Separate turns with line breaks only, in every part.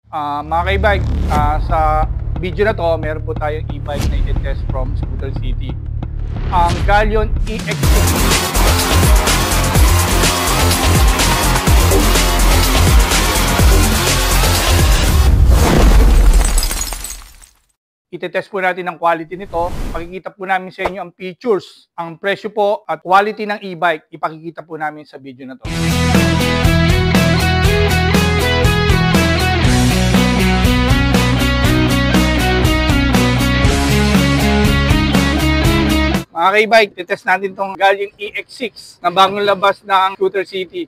Mga kaibike, sa video na to, meron po tayong e-bike na i-test from Scooter City. Ang Galion EX60. Itetest po natin ang quality nito. Pakikita po namin sa inyo ang features, ang presyo po at quality ng e-bike. Ipakikita po namin sa video na to. Mga ka-e-bike, titest natin itong Galion EX6 na bagong labas ng Scooter City.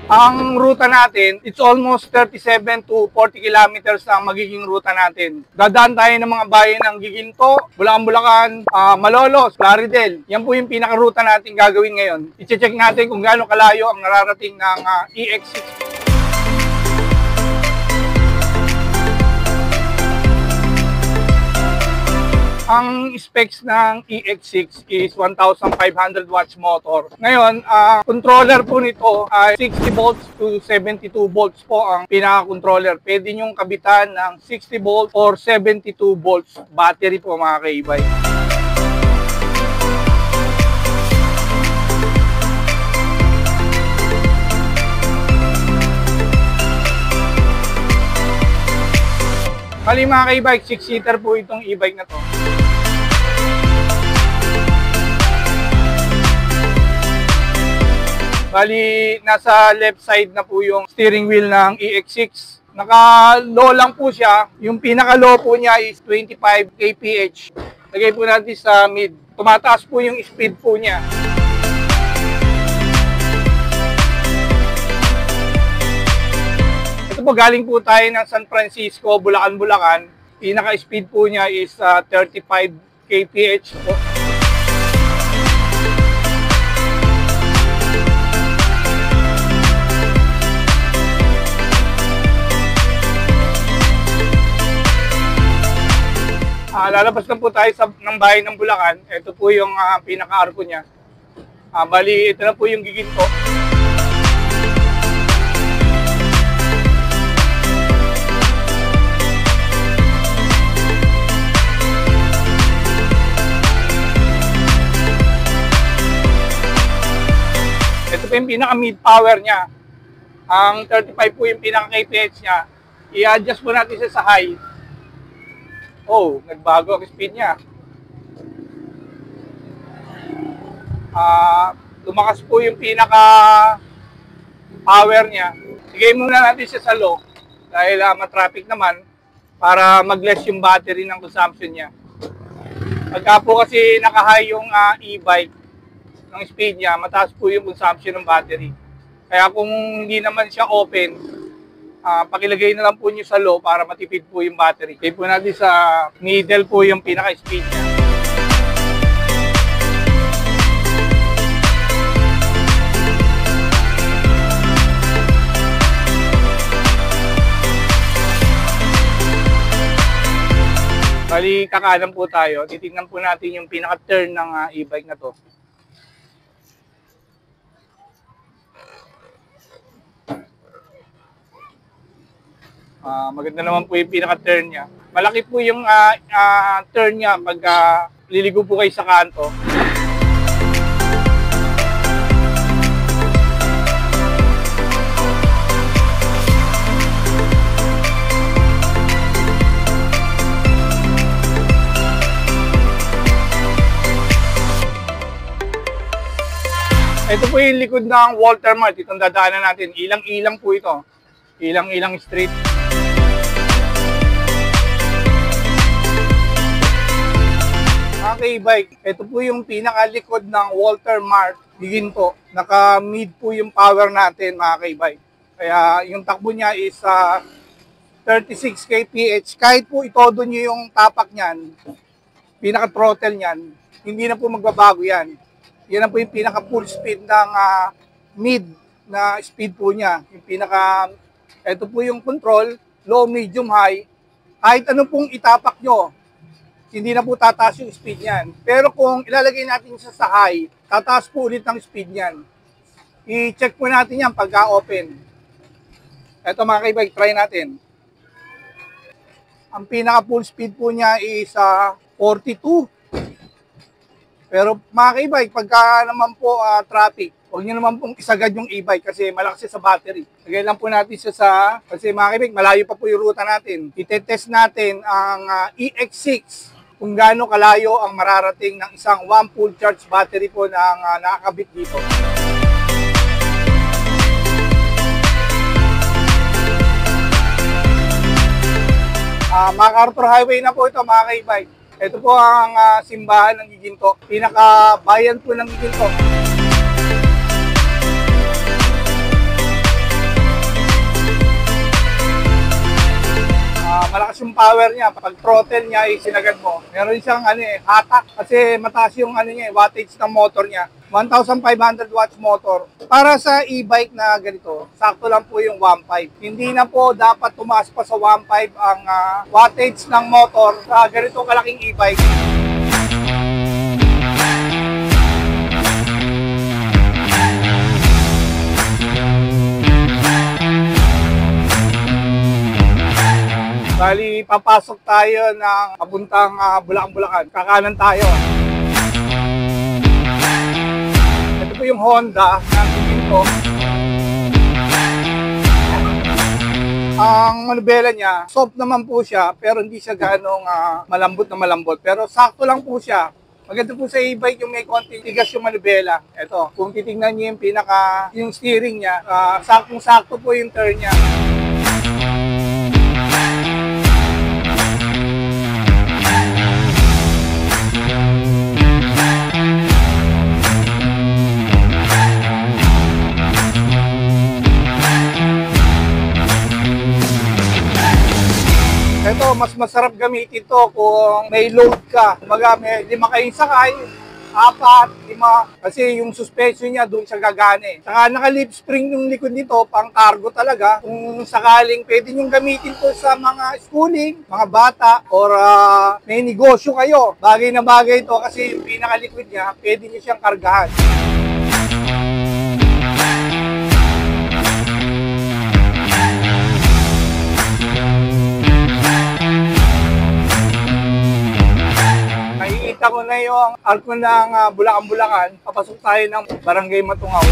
Ang ruta natin, it's almost 37 to 40 kilometers ang magiging ruta natin. Dadaan tayo ng mga bayan ng Giginto, Bulacan, Malolos, Plaridel. Yan po yung pinaka-ruta natin gagawin ngayon. I-check natin kung gaano kalayo ang nararating ng EX6. Ang specs ng EX6 is 1,500 watts motor. Ngayon, controller po nito ay 60 volts to 72 volts po ang pinaka-controller. Pwede nyong kabitan ng 60 volts or 72 volts battery po mga ka-e-bike. Bali mga ka-e-bike, 6-seater po itong e-bike na to. Bali, nasa left side na po yung steering wheel ng EX6. Naka-low lang po siya. Yung pinaka-low po niya is 25 kph. Lagay po natin sa mid. Tumataas po yung speed po niya. Ito po, galing po tayo ng San Francisco, Bulacan. Pinaka-speed po niya is 35 kph po. Lalabas na po tayo ng bahay ng Bulacan. Ito po yung pinaka-arko niya. Bali, ito na po yung Giginto. Ito po yung pinaka-mid power niya. Ang 35 po yung pinaka-kph niya. I-adjust po natin siya sa high. Oh, nagbago ang speed niya. Lumakas po yung pinaka-power niya. Sigay muna natin siya sa low dahil matraffic naman para mag-less yung battery ng consumption niya. Pagka po kasi naka-high yung e-bike ng speed niya, mataas po yung consumption ng battery. Kaya kung hindi naman siya open, pakilagay na lang po nyo sa low para matipid po yung battery. Kaya po natin sa middle po yung pinaka-speed niya. Bali, kakanan po tayo. Titignan po natin yung pinaka-turn ng e-bike na to. Maganda naman po yung pinaka-turn niya. Malaki po yung turn niya pag liligo po kayo sa kanto. Ito po yung likod ng Walter Mart. Itong dadaanan natin. Ilang-ilang po ito. Ilang-ilang street. K-bike. Ito po yung pinakalikod ng Walter Mart. Giginto. Naka-mid po yung power natin mga K-bike. Kaya yung takbo niya is 36 kph. Kahit po itodo nyo yung tapak niyan, pinaka-throttle niyan, hindi na po magbabago yan. Yan na po yung pinaka-full speed ng mid na speed po niya. Yung ito po yung control, low, medium, high. Kahit ano pong itapak nyo, hindi na po tataas yung speed niyan. Pero kung ilalagay natin siya sa high, tataas po ulit ang speed niyan. I-check po natin yan pagka-open. Ito mga ka-e-bike, try natin. Ang pinaka full speed po niya is 42. Pero mga ka-e-bike, pagka naman po traffic, huwag niyo naman pong isagad yung e-bike kasi malakas sa battery. Lagay lang po natin siya kasi mga ka-e-bike, malayo pa po yung ruta natin. Itetest natin ang EX6 kung gaano kalayo ang mararating ng isang 1 full charge battery po na nakakabit dito. MacArthur Highway na po ito mga ka-e-bike. Ito po ang simbahan ng Giginto. Pinaka-bayan po ng Giginto. Malakas yung power niya. Pag throttle niya, sinagad mo. Meron siyang hatak kasi mataas yung wattage ng motor niya. 1,500 watts motor. Para sa e-bike na ganito, sakto lang po yung 1.5. Hindi na po dapat tumaas pa sa 1.5 ang wattage ng motor sa ganito kalaking e-bike. Bali, papasok tayo ng papuntang Bulacan. Kakanan tayo. Ito po yung Honda ng Giginto. Ang manubela niya, soft naman po siya, pero hindi siya ganong malambot na malambot. Pero sakto lang po siya. Maganda po sa e-bike yung may konting tigas yung manubela. Ito, kung titingnan niyo yung steering niya, saktong-sakto po yung turn niya. Ito, mas masarap gamitin to kung may load ka. Kumbaga, may 5 kayong sakay, 4, 5. Kasi yung suspension niya, doon siya gagana. Saka naka-lip spring yung likod nito, pang cargo talaga. Kung sakaling pwede nyo gamitin to sa mga schooling, mga bata, or may negosyo kayo. Bagay na bagay ito kasi yung pinaka-liquid niya, pwede nyo siyang kargahan. Nakikita ko na yung arko ng Bulacan. Papasok tayo ng Barangay Matungaw.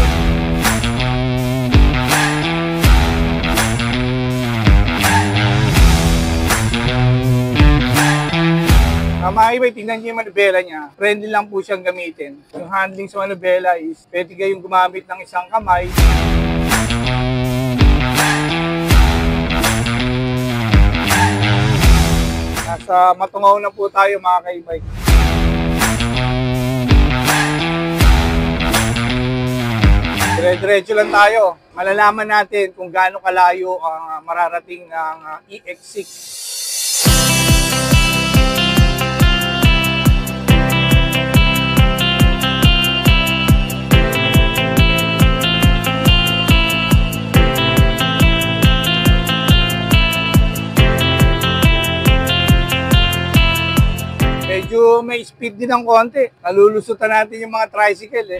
Mga iba, tingnan niyo yung manubela niya. Friendly lang po siyang gamitin. Yung handling sa manubela is pwede kayong gumamit ng isang kamay. Nasa Matungaw na po tayo mga ka-e-bike. Dire-diretso lang tayo. Malalaman natin kung gaano kalayo ang mararating ng EX6. Medyo may speed din ng konti. Nalulusutan natin yung mga tricycle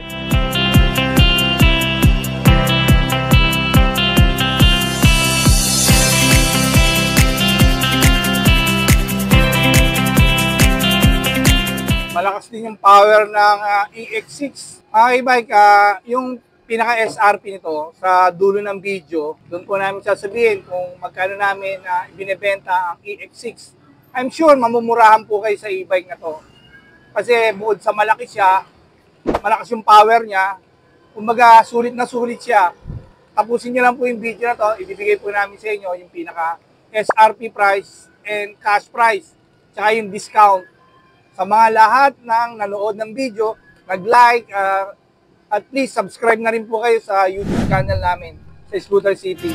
Malakas din yung power ng EX6. Mga e-bike, yung pinaka-SRP nito sa dulo ng video, doon po namin sasabihin kung magkano namin ibinebenta ang EX6. I'm sure mamumurahan po kayo sa e-bike na to. Kasi bukod sa malaki siya, malakas yung power niya, kumbaga sulit na sulit siya. Tapusin niyo lang po yung video na to, ibibigay po namin sa inyo yung pinaka SRP price and cash price, tsaka yung discount. Sa mga lahat ng nanood ng video, nag-like, at please subscribe na rin po kayo sa YouTube channel namin, sa Scooter City.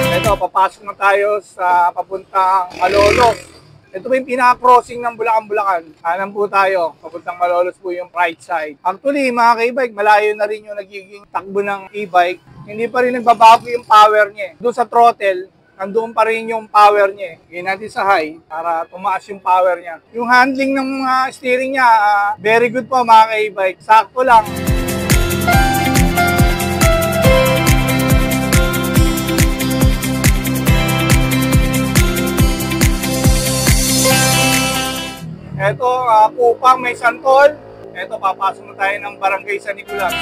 Ito, papasok na tayo sa papuntang Malolos. Ito po yung pinaka-crossing ng Bulacan. Kanan po tayo, papuntang Malolos po yung right side. Actually, mga ka-e-bike, malayo na rin yung nagiging takbo ng e-bike. Hindi pa rin nagbabago yung power niya. Doon sa throttle, nandoon pa rin yung power niya. Gawin natin sa high para tumaas yung power niya. Yung handling ng steering niya, very good po mga ka-e-bike. Sakto lang. Matabang, may Santol. Eto, papasok na tayo ng Barangay San Nicolas.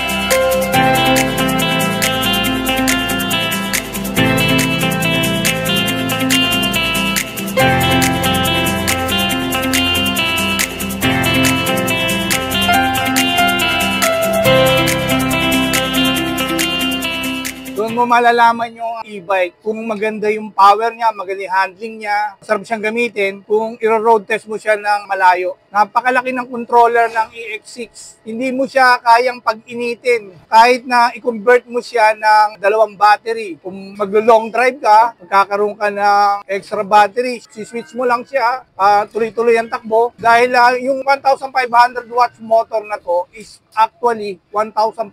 Doon mo malalaman yung e-bike kung maganda yung power niya, maganda yung handling niya, masarap siyang gamitin kung i-road test mo siya ng malayo. Napakalaki ng controller ng EX6. Hindi mo siya kayang pag-initin kahit na i-convert mo siya ng 2 battery. Kung maglo-long drive ka, magkakaroon ka ng extra battery, si-switch mo lang siya, tuloy-tuloy ang takbo. Dahil yung 1,500 watts motor na to is actually 1,500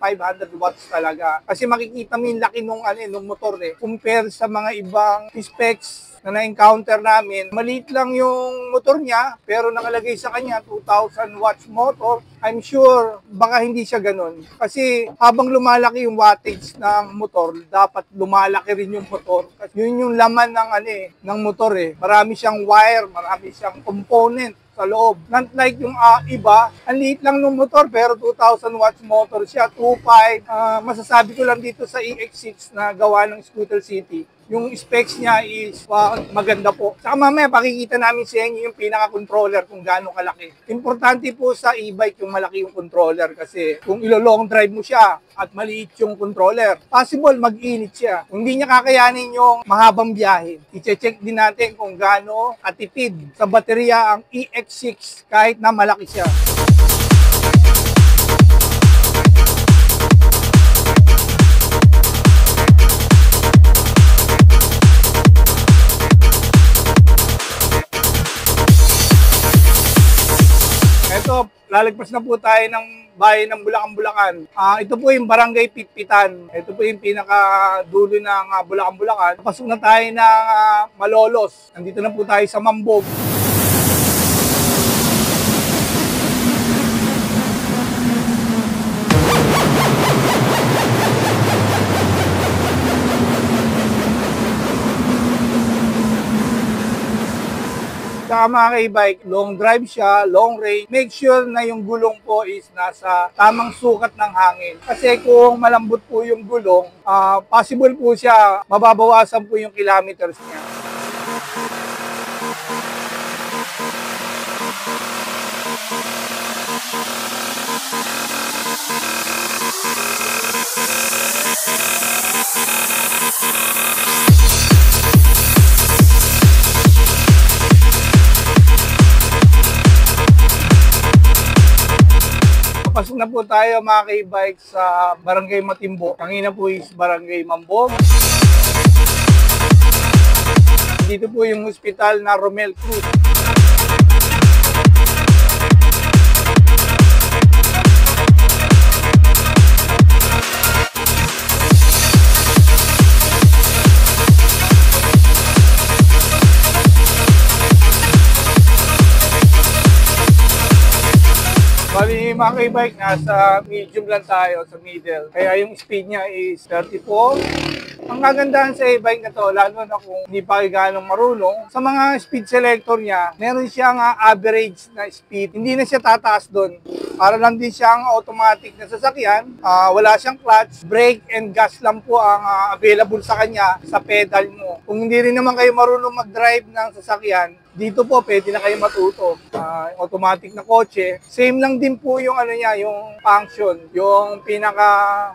watts talaga. Kasi makikita mo yung laki nung motor compare sa mga ibang specs na na-encounter namin. Maliit lang yung motor niya, pero nakalagay sa kanya 2,000 watts motor. I'm sure baka hindi siya ganun. Kasi habang lumalaki yung wattage ng motor, dapat lumalaki rin yung motor. Kasi yun yung laman ng motor Marami siyang wire, marami siyang component sa loob. Not like yung iba, ang liit lang ng motor pero 2,000 watts motor siya, 2.5. Masasabi ko lang dito sa EX6 na gawa ng Scooter City, yung specs niya is maganda po. Saka mamaya pakikita namin sa inyo yung pinaka-controller kung gaano kalaki. Importante po sa e-bike yung malaki yung controller kasi kung ilo-long drive mo siya at maliit yung controller, possible mag-init siya. Kung hindi niya kakayanin yung mahabang biyahe, i-check din natin kung gaano katipid sa baterya ang EX6 kahit na malaki siya. Ito, lalagpas na po tayo ng bayan ng Bulacan-Bulacan. Ito po yung Barangay Pitpitan. Ito po yung pinakadulo ng Bulacan-Bulacan. Pasok na tayo ng Malolos. Nandito na po tayo sa Mambog. Saka mga ka-e-bike, long drive siya, long range. Make sure na yung gulong po is nasa tamang sukat ng hangin. Kasi kung malambot po yung gulong, possible po siya, mababawasan po yung kilometers niya. Pasok na po tayo mga ka-e-bike sa Barangay Matimbo. Kanina po is Barangay Mambog. Dito po yung hospital na Romel Cruz. Bali mga ka-e-bike, nasa medium lang tayo, sa middle. Kaya yung speed niya is 34. Ang kagandahan sa e-bike na to, lalo na kung hindi pa kayo ganong marunong, sa mga speed selector niya, meron siyang average na speed. Hindi na siya tataas doon. Para lang din siyang automatic na sasakyan. Wala siyang clutch, brake and gas lang po ang available sa kanya sa pedal mo. Kung hindi rin naman kayo marunong mag-drive ng sasakyan, dito po pwede na kayo matuto. Automatic na kotse. Same lang din po yung niya, yung function, yung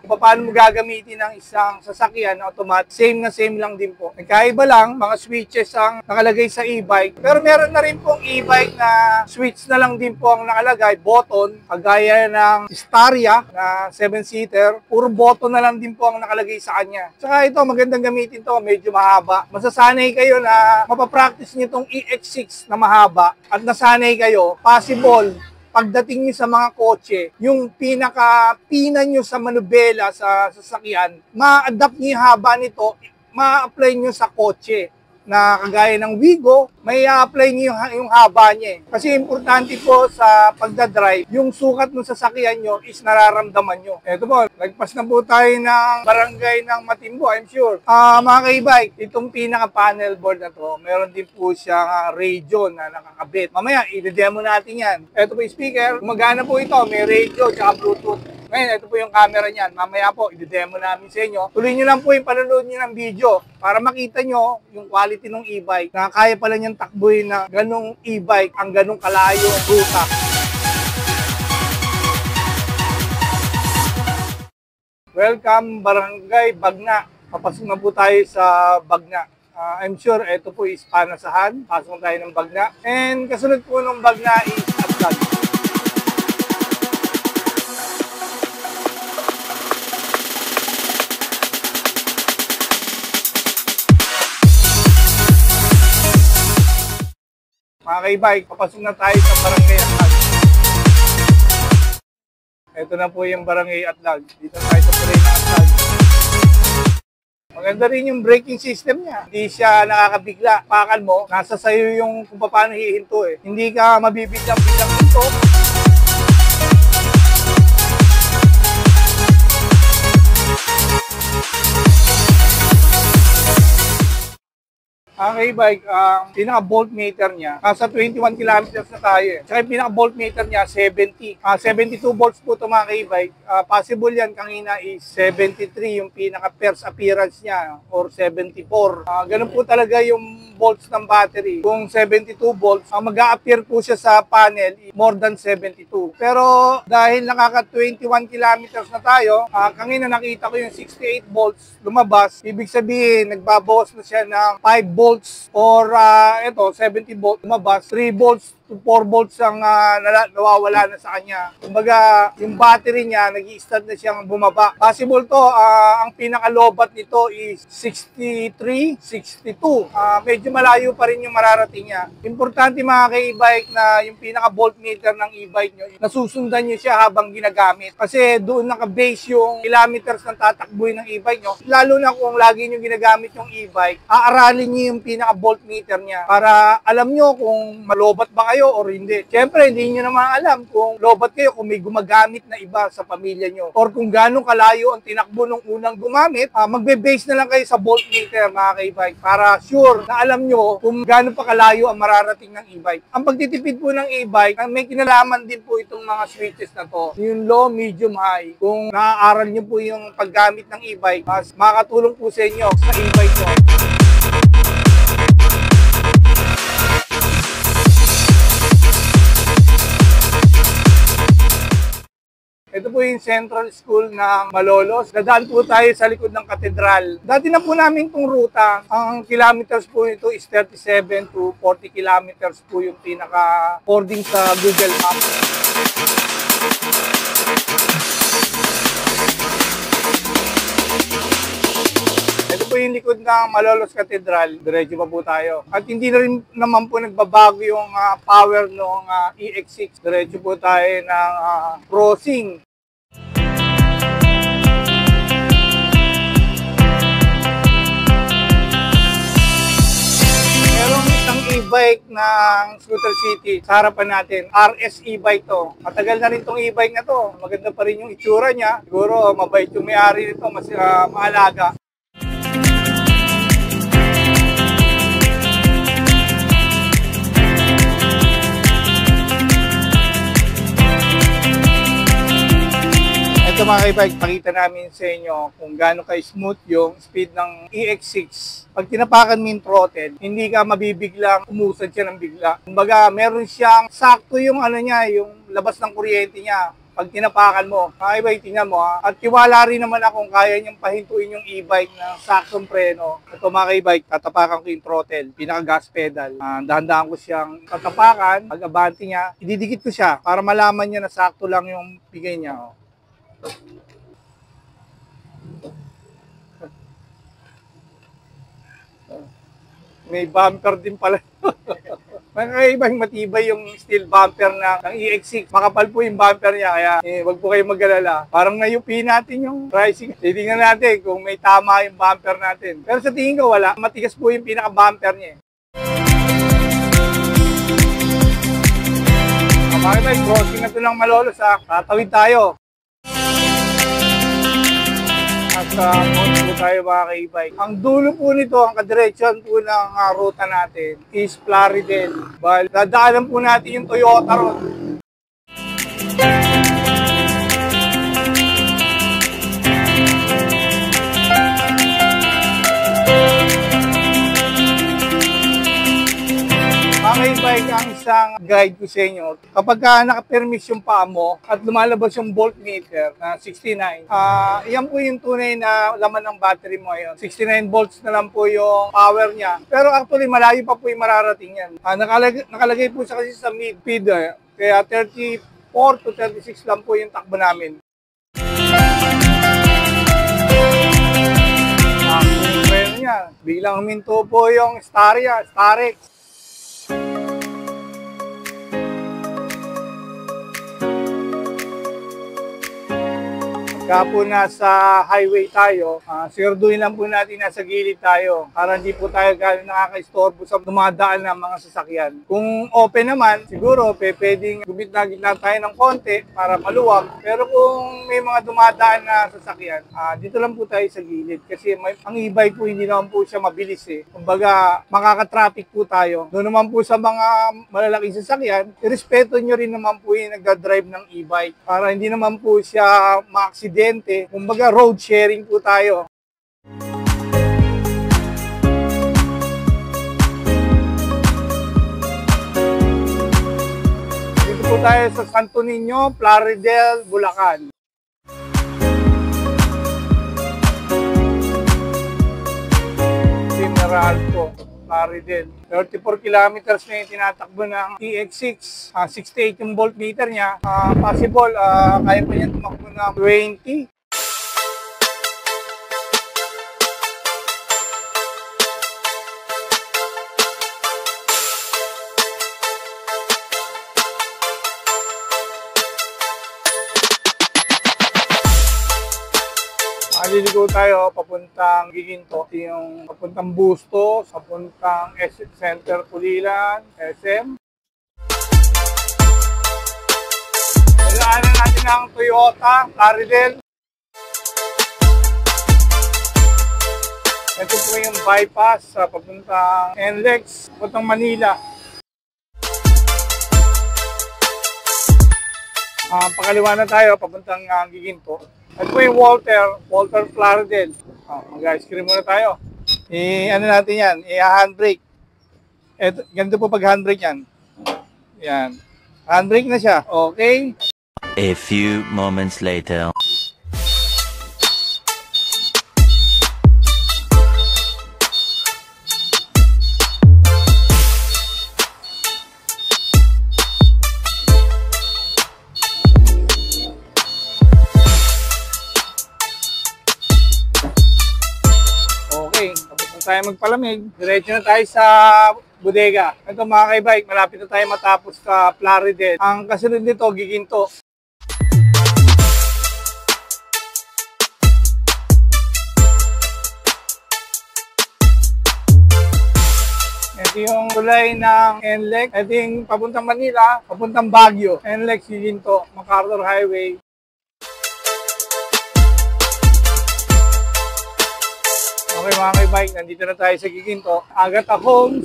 paano mo gagamitin ng isang sasakyan automatic. Same lang din po. Nagkaiba lang, mga switches ang nakalagay sa e-bike. Pero meron na rin pong e-bike na switch na lang din po ang nakalagay, button, kagaya ng Staria na 7-seater. Puro button na lang din po ang nakalagay sa kanya. Tsaka ito, magandang gamitin to, medyo mahaba. Masasanay kayo na mapapractice nyo itong EX6 na mahaba at nasanay kayo, possible, pagdating nyo sa mga kotse, yung pinaka-pina nyo sa manubela sa sasakyan, ma-adapt nyo yung haba nito, ma-apply nyo sa kotse. na kagaya ng Wigo, may apply niyo yung haba niya eh. Kasi importante po sa pagdadrive, yung sukat ng sasakyan nyo is nararamdaman nyo. Eto po, nagpas na po tayo ng barangay ng Matimbo, I'm sure. Mga ka-e-bike, itong pinaka-panel board na to, meron din po siyang radio na nakakabit. Mamaya, i-demo natin yan. Eto po yung speaker, gumagana po ito, may radio at Bluetooth. Ngayon, ito po yung camera niyan. Mamaya po, i-demo namin sa inyo. Tuloy nyo lang po yung panonood nyo ng video para makita nyo yung quality ng e-bike na kaya pala niyang takbuhin na ganong e-bike ang ganong kalayo ruta. Welcome, Barangay Bagna. Papasok na po tayo sa Bagna. I'm sure ito po is Panasahan. Pasok tayo ng Bagna. And kasunod po ng Bagna is Atlag. Mga ka-e-bike, papasok na tayo sa Barangay Atlag. Ito na po yung Barangay Atlag. Dito tayo sa Barangay Atlag. Maganda rin yung braking system niya. Hindi siya nakakabigla. Pakan mo, nasa sayo yung kung paano hihinto eh. Hindi ka mabibiglang-biglang hinto. Ang e-bike, pinaka-voltmeter niya, nasa 21 kilometers na tayo eh. Tsaka yung pinaka-voltmeter niya, 70. 72 volts po ito mga e-bike. Possible yan, kanina is 73 yung pinaka-first appearance niya, or 74. Ganun po talaga yung volts ng battery. Kung 72 volts, mag-a-appear po siya sa panel, more than 72. Pero dahil nakaka 21 kilometers na tayo, kanina nakita ko yung 68 volts lumabas. Ibig sabihin, nagbabawas na siya ng 5 volts or ito 70 volts lumabas, 3 volts to 4 volts ang nawawala na sa kanya. Kumbaga, yung battery niya nag-i-start na siyang bumaba. Possible to, ang pinaka-lobat nito is 63, 62. Medyo malayo pa rin yung mararating niya. Importante mga ka-e-bike na yung pinaka-voltmeter ng e-bike nyo, nasusundan nyo siya habang ginagamit. Kasi doon naka-base yung kilometers ng tatakbuhin ng e-bike nyo. Lalo na kung lagi nyo ginagamit yung e-bike, aaralin nyo yung pinaka-voltmeter niya para alam nyo kung malobat ba kayo or hindi. Siyempre, hindi nyo naman alam kung lobat kayo, kung may gumagamit na iba sa pamilya nyo. Or kung gano'ng kalayo ang tinakbo nung unang gumamit, magbe-base na lang kayo sa voltmeter mga ka-e-bike para sure na alam nyo kung gano'n pa kalayo ang mararating ng e-bike. Ang pagtitipid po ng e-bike, may kinalaman din po itong mga switches na to. Yung low, medium, high. Kung naaaral nyo po yung paggamit ng e-bike, mas makakatulong po sa inyo sa e-bike nyo. Ito po yung Central School ng Malolos. Dadaan po tayo sa likod ng katedral. Dati na po namin itong ruta. Ang kilometers po nito is 37 to 40 kilometers po yung pinaka-according sa Google Maps. Ito po yung likod ng Malolos Cathedral. Diretso pa po tayo. At hindi na rin naman po nagbabago yung power ng EX6. Diretso po tayo ng crossing. E-bike ng Scooter City sa harapan natin. RS e-bike to. Matagal na rin tong e-bike na to. Maganda pa rin yung itsura niya. Siguro mabait yung may-ari nito, mas maalaga. Ito mga ka-e-bike, pakita namin sa inyo kung gaano ka-smooth yung speed ng EX6. Pag tinapakan mo yung throttle, hindi ka mabibiglang umusad siya ng bigla. Kumbaga, meron siyang sakto yung niya, yung labas ng kuryente niya. Pag tinapakan mo, mga e-bike, tingnan mo ha. At tiwala rin naman akong kaya niyang pahintuin yung e-bike ng saktong preno. Ito mga ka-e-bike, tatapakan ko yung throttle, pinaka-gas pedal. Dahan-dahan ko siyang tatapakan, pag-abante niya, ididikit ko siya para malaman niya na sakto lang yung bigay niya. Oh. May bumper din pala. Mga matibay yung steel bumper ng EX6. Makapal po yung bumper niya, kaya wag po kayong mag-alala. Parang nayupi natin yung pricing. Titingnan natin kung may tama yung bumper natin. Pero sa tingin ko wala. Matigas po yung pinaka-bumper niya. Mga crossing na ito ng Malolos ha. Tatawid tayo. At konti po tayo mga ka-e-bike. Ang dulo po nito, ang kadireksyon po ng ruta natin is Plaridel. Dadaanan po natin yung Toyota Road. Bike ang isang guide ko sa inyo. Kapag naka-permis yung paa mo at lumalabas yung voltmeter na 69, yan po yung tunay na laman ng battery mo ngayon. 69 volts na lang po yung power niya. Pero actually, malayo pa po yung mararating yan. Nakalagay po kasi sa mid-speed. Kaya 34 to 36 lang po yung takbo namin. Yung preno niya, biglang huminto po yung Starex. Kaya po nasa highway tayo, siguraduhin lang po natin nasa gilid tayo para hindi po tayo gano'n nakaka-istorbo sa dumadaan ng mga sasakyan. Kung open naman, siguro pwedeng gumit-na tayo ng konti para maluwag. Pero kung may mga dumadaan na sasakyan, dito lang po tayo sa gilid kasi ang e-bike po hindi naman po siya mabilis eh. Kumbaga makaka-traffic po tayo. Doon naman po sa mga malalaking sasakyan, irespeto nyo rin naman po yung nagdadrive ng e-bike para hindi naman po siya ma-accident. Kumbaga road sharing po tayo. Dito po tayo sa Santo Niño, Plaridel, Bulacan. General po, Plaridel. 34 kilometers na yung tinatakbo ng EX6. 68 yung voltmeter niya. Possible, kaya pa niya tumakbo ng 20. Liligo tayo papuntang Giginto, yung papuntang Bustos, papuntang Center Pulilan, SM. Kailangan natin ang Toyota, Plaridel. Ito po yung bypass papuntang NLEX, papuntang Manila. Pakaliwa na tayo papuntang Giginto. Ito po yung Walter Plaridel. Mag-ice cream muna tayo. Ano natin yan? Handbrake. Ganito po pag handbrake yan. Yan. Handbrake na siya. Okay.
A few moments later.
Tayo magpalamig, diretso na tayo sa bodega. Ito mga ka-e-bike, malapit na tayo matapos sa Plaridel. Ang kasunod nito, Giginto. Ito yung tulay ng NLEX. Ito yung papuntang Manila, papuntang Baguio. NLEX, Giginto, MacArthur Highway. Okay mga ka-e-bike, nandito na tayo sa Giginto. Agata Homes,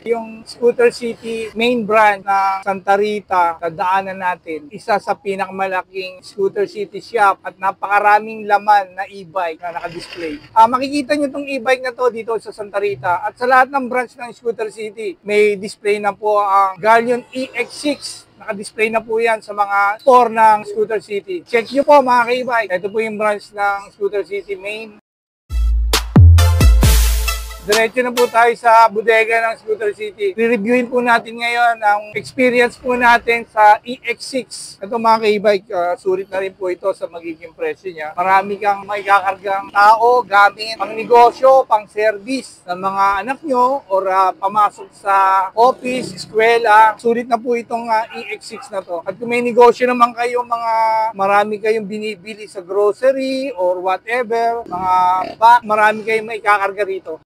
yung Scooter City main brand na Santa Rita, dadaanan natin. Isa sa pinakamalaking Scooter City shop at napakaraming laman na e-bike na nakadisplay. Makikita nyo itong e-bike na to dito sa Santa Rita. At sa lahat ng branch ng Scooter City, may display na po ang Galleon EX6. Naka-display na po yan sa mga store ng Scooter City. Check nyo po mga ka-e-bike. Ito po yung branch ng Scooter City main. Diretso na po tayo sa bodega ng Scooter City. Re-reviewin po natin ngayon ang experience po natin sa EX6. Ito mga ka-e-bike, sulit na rin po ito sa magiging presyo niya. Marami kang may kakargang tao, gamit, pang negosyo, pang service ng mga anak nyo or pamasok sa office, eskwela. Sulit na po itong EX6 na to. At kung may negosyo naman kayo, marami kayong binibili sa grocery or whatever, marami kayong may kakarga rito.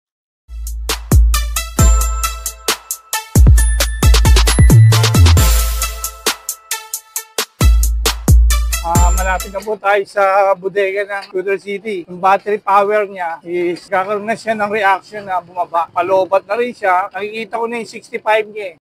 Malapit na po tayo sa bodega ng Scooter City. Yung battery power niya is kakaroon na siya ng reaction na bumaba. Palobat na rin siya. Nakikita ko na yung 65 niya eh.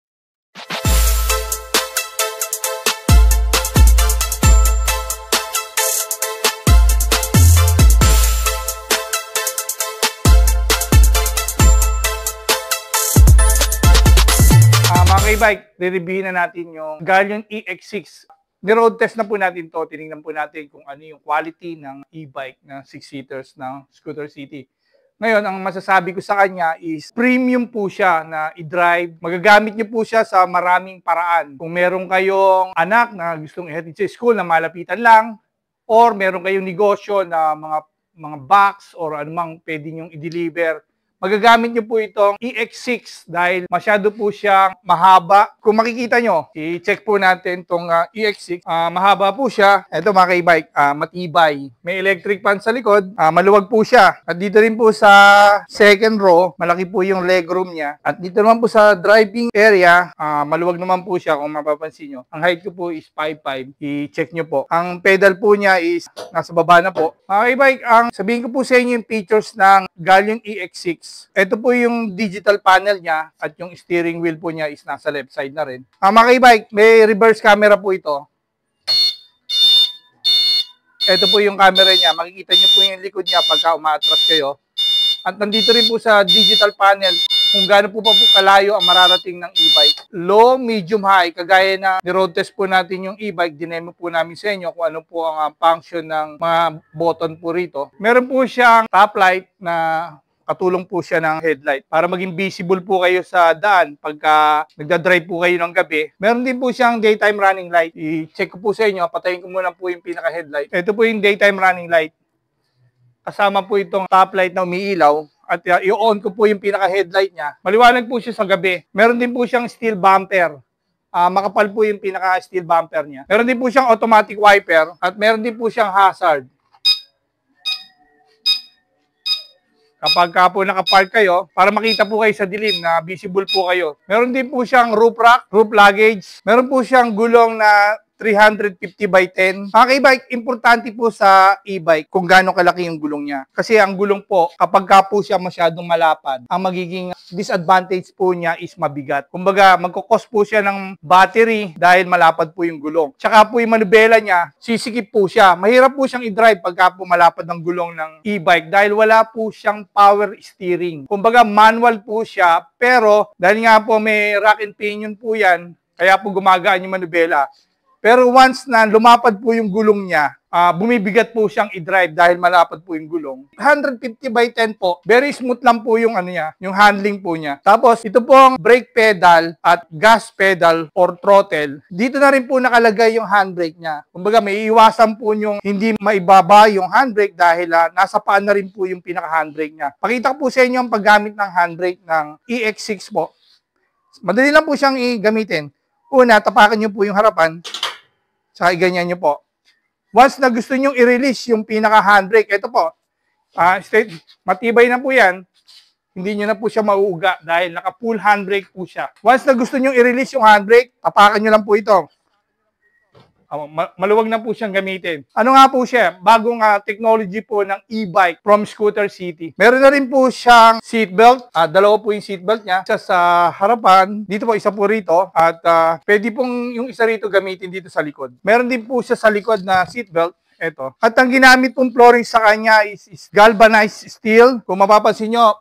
Mga ka-e-bike, re-reviewin na natin yung Galion EX6. Ni-road test na po natin to. Tinignan po natin kung ano yung quality ng e-bike na 6-seaters ng Scooter City. Ngayon, ang masasabi ko sa kanya is premium po siya na i-drive. Magagamit niyo po siya sa maraming paraan. Kung meron kayong anak na gustong ihatid sa school na malapitan lang, or meron kayong negosyo na mga box or anumang pwede niyong i-deliver, magagamit niyo po itong EX6 dahil masyado po siyang mahaba. Kung makikita nyo, i-check po natin itong EX6. Mahaba po siya. Ito mga ka-e-bike, matibay. May electric fan sa likod. Maluwag po siya. At dito rin po sa second row, malaki po yung legroom niya. At dito naman po sa driving area, maluwag naman po siya kung mapapansin nyo. Ang height ko po is 5'5". I-check nyo po. Ang pedal po niya is nasa baba na po. Mga ka-e-bike, ang sabihin ko po sa inyo yung features ng Galion EX6. Ito po yung digital panel niya at yung steering wheel po niya is nasa left side na rin. Mga ka-e-bike, may reverse camera po ito. Ito po yung camera niya. Makikita niyo po yung likod niya pagka umaatras kayo. At nandito rin po sa digital panel kung gaano po kalayo ang mararating ng e-bike. Low, medium, high. Kagaya na ni-road test po natin yung e-bike, dinemo po namin sa inyo kung ano po ang function ng mga button po rito. Meron po siyang top light na katulong po siya ng headlight para maging visible po kayo sa daan pagka nagdadrive po kayo ng gabi. Meron din po siyang daytime running light. I-check ko po sa inyo, patayin ko muna po yung pinaka-headlight. Ito po yung daytime running light. Kasama po itong top light na umiilaw at i-on ko po yung pinaka-headlight niya. Maliwanag po siya sa gabi. Meron din po siyang steel bumper. Makapal po yung pinaka-steel bumper niya. Meron din po siyang automatic wiper at meron din po siyang hazard. Kapag po nakapark kayo, para makita po kayo sa dilim na visible po kayo. Meron din po siyang roof rack, roof luggage. Meron po siyang gulong na 350/10. Mga ka-e-bike, importante po sa e-bike kung gaano kalaki yung gulong niya. Kasi ang gulong po, kapag po siya masyadong malapad, ang magiging disadvantage po niya is mabigat. Kumbaga, magkukos po siya ng battery dahil malapad po yung gulong. Tsaka po yung manubela niya, sisikip po siya. Mahirap po siyang i-drive pagka po malapad ng gulong ng e-bike dahil wala po siyang power steering. Kumbaga, manual po siya, pero dahil nga po may rack and pinion po yan, kaya po gumagaan yung manubela. Pero once na lumapad po yung gulong niya, bumibigat po siyang i-drive dahil malapad po yung gulong. 150/10 po, very smooth lang po yung yung handling po niya. Tapos ito po ang brake pedal at gas pedal or throttle. Dito na rin po nakalagay yung handbrake niya. Kumbaga may iwasan po yung hindi maibaba yung handbrake dahil nasa paan na rin po yung pinaka-handbrake niya. Pakita ko po sa inyo ang paggamit ng handbrake ng EX6 po. Madali lang po siyang i-gamitin. Una, tapakan niyo po yung harapan. Saka ganyan nyo po. Once na gusto nyo i-release yung pinaka-handbrake, ito po, matibay na po yan, hindi nyo na po siya mauuga dahil naka-full handbrake po siya. Once na gusto nyo i-release yung handbrake, tapakan nyo lang po ito. Maluwag na po siyang gamitin. Ano nga po siya? Bagong technology po ng e-bike from Scooter City. Meron na rin po siyang seatbelt. Dalawa po yung seatbelt niya. Isa sa harapan. Dito po, isa po rito. At pwede pong yung isa rito gamitin dito sa likod. Meron din po siya sa likod na seatbelt. Ito. At ang ginamit pong flooring sa kanya is galvanized steel. Kung mapapansin nyo,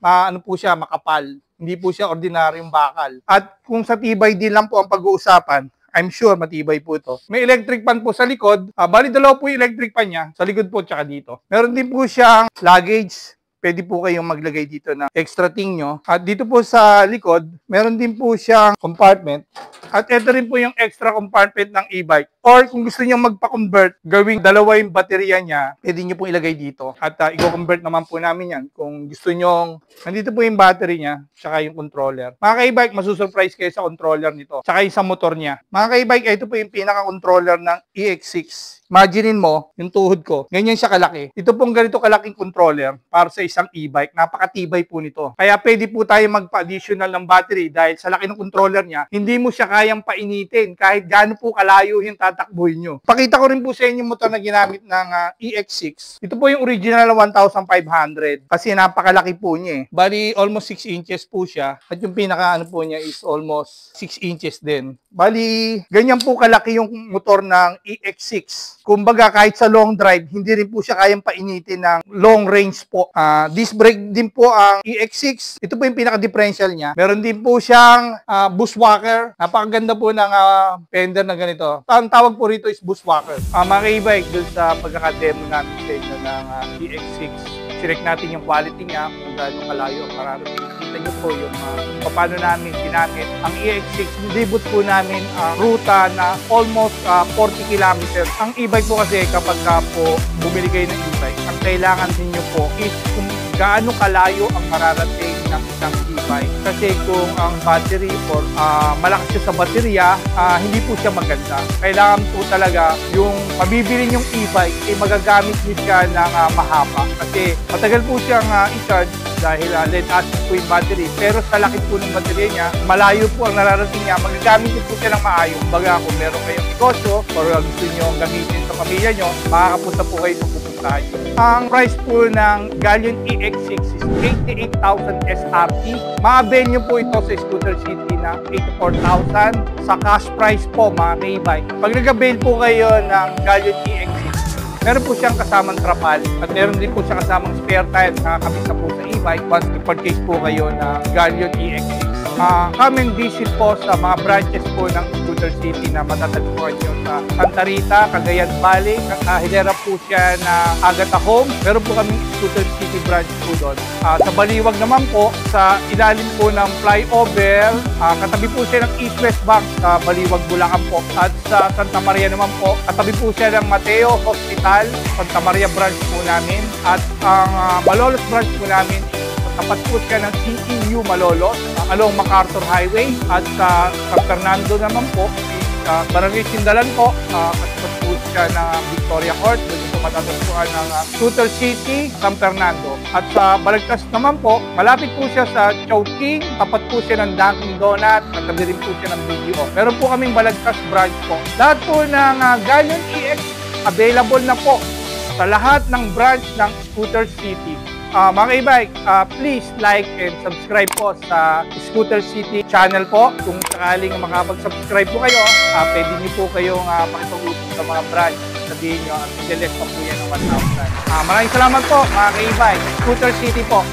ano po siya, makapal. Hindi po siya ordinaryong bakal. At kung sa tibay din lang po ang pag-uusapan, I'm sure matibay po ito. May electric fan po sa likod. Bali dalawa po yung electric fan niya. Sa likod po tsaka dito. Meron din po siyang luggage. pwede po kayong maglagay dito ng extra ting nyo. At dito po sa likod, meron din po siyang compartment. At ito rin po yung extra compartment ng e-bike. Or kung gusto niyo magpa-convert, gawing dalawa yung baterya niya, pwede niyo po ilagay dito. At i-convert naman po namin yan. Kung gusto niyo, nandito po yung battery niya, tsaka yung controller. Mga ka-e-bike, masusurprise kayo sa controller nito, tsaka yung sa motor niya. Mga ka-e-bike, ito po yung pinaka-controller ng EX6. Imaginin mo, yung tuhod ko, ganyan siya kalaki. Ito pong ganito kalaking controller para sa isang e-bike. Napakatibay po nito. Kaya pwede po tayo magpa-additional ng battery dahil sa laki ng controller niya, hindi mo siya kayang painitin kahit gaano po kalayo yung tatakbuhin nyo. Pakita ko rin po sa inyo yung motor na ginamit ng EX6. Ito po yung original na 1,500 kasi napakalaki po niya eh. Bali, almost 6 inches po siya. At yung pinaka po niya is almost 6 inches din. Bali, ganyan po kalaki yung motor ng EX6. Kumbaga, kahit sa long drive, hindi rin po siya kayang painitin ng long range po. Disc brake din po ang EX6. Ito po yung pinaka-differential niya. Meron din po siyang bushwhacker. Napakaganda po ng fender na ganito. Ang tawag po rito is bushwhacker. Mga ka-e-bike, dun sa pagkakademo namin sa inyo ng EX6, select natin yung quality niya, kung gaano kalayo ang mararating. Kita nyo po yung paano namin ginamit. Ang EX6, nilibot po namin ruta na almost 40 kilometers. Ang e-bike po kasi kapag po bumili kayo ng e-bike, ang kailangan ninyo po is kung gaano kalayo ang mararating ng isang e-bike. Kasi kung ang battery or malakas siya sa baterya, hindi po siya maganda. Kailangan po talaga yung mabibili yung e-bike, magagamit niyo siya ng mahaba. Kasi matagal po siyang i-charge dahil lead acid po yung battery. Pero sa laki po ng baterya niya, malayo po ang nararating niya, magagamit niyo po siya ng maayos. Baga kung meron kayong negosyo or gusto niyo gamitin sa pamilya niyo, makakapunta po kayo sa pupuntahan niyo. Ang price po ng Galion EX6 is 88,000 SRT. Ma-avail niyo po ito sa Scooter City na 84,000 sa cash price po mga ka-e-bike. Pag nag-avail po kayo ng Galion EX6, meron po siyang kasamang trapal at meron din po siya kasamang spare tire na nakakabit na po sa e-bike once i-purchase po kayo ng Galion EX6. Come and visit po sa mga branches po ng Scooter City na matatagpuan nyo sa Santa Rita, Cagayan Valley, Hilera po siya na Agata Home. Meron po kami Scooter City branch po doon. Sa Baliwag naman po, sa ilalim po ng flyover, katabi po siya ng East West Bank sa Baliwag, Bulacan po. At sa Santa Maria naman po, katabi po siya ng Mateo Hospital, Santa Maria branch po namin. At ang Malolos branch po namin, tapat po siya ng CEU Malolos, along MacArthur Highway. At sa San Fernando naman po, Barangay Sindalan po, katapat po siya ng Victoria Court, doon po matatagpuan ng Scooter City, San Fernando. At sa Balagtas naman po, malapit po siya sa Chowking, tapat po siya ng Dunkin Donut, katabi rin po siya ng BDO. Meron po kaming Balagtas branch po. Lahat po ng Galion EX available na po sa lahat ng branch ng Scooter City. Mga ka-e-bike, please like and subscribe po sa Scooter City channel po. Kung sakaling makapag-subscribe po kayo, pwede niyo po kayong makipag-usap sa mga branch. Sabihin nyo, at i-delete pa po yan ng 1,000. Maraming salamat po mga ka-e-bike. Scooter City po.